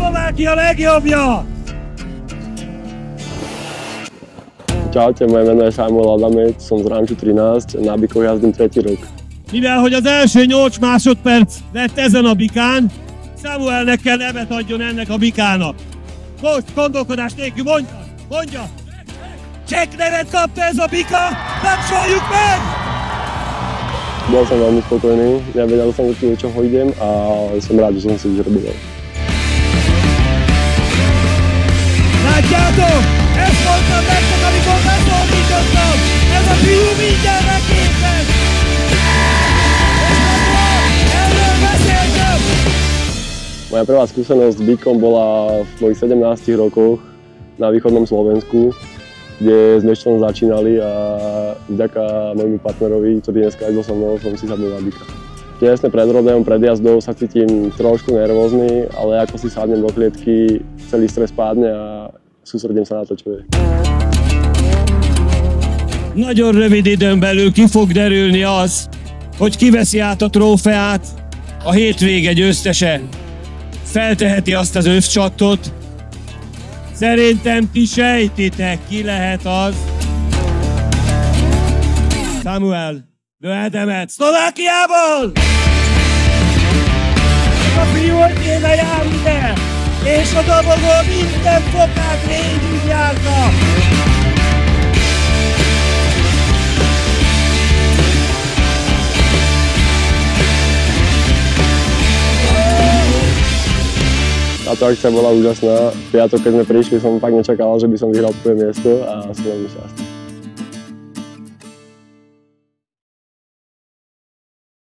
Szlovákia legjobbja! Čaute, moje meno je Samuel Adamec, som z Ranču 13, na bikoch jazdím 3. rok. Mivel hogy az első 8 másodperc lett ezen a bikán, Samuelnek kell nevet adjon ennek a bikának. Most gondolkodás nélkül mondja! Csekk nevet kapta ez a bika, tapsoljuk meg! Bol som veľmi spokojný, nevedel som určite, čo ho idem a som rád, že som si vyrobil. Látjátok? Ezt mondtam nektek, amikor megszólítottam! Ez a fiú mindenre képes! Erről beszéltem! Moja prvá skúsenosť s bikom bola v mojich 17 rokoch na východnom Slovensku, kde sme ešte začínali a vďaka môjmu partnerovi, ktorý dneska aj so mnou, som si sadol na bika. Tesne pred rodeom, pred jazdou sa cítim trošku nervózny, ale ako si sadnem do klietky, celý stres pádne a sústredím sa na to, čo je. Nagyon rövid időn belül ki fog derülni az, hogy kiveszi át a trófeát, a hétvége győztese. Felteheti azt az övcsattot. Szerintem ti sejtitek, ki lehet az. Samuel, Adamec, Szlovákiából! A fiú, hogy kéne jár ide, és a dobogó minden fokát végigjárta. Táto akcia bola úžasná. Piatok, keď sme prišli, som fakt nečakal, že by som vyhral prvé miesto a som veľmi šťastný.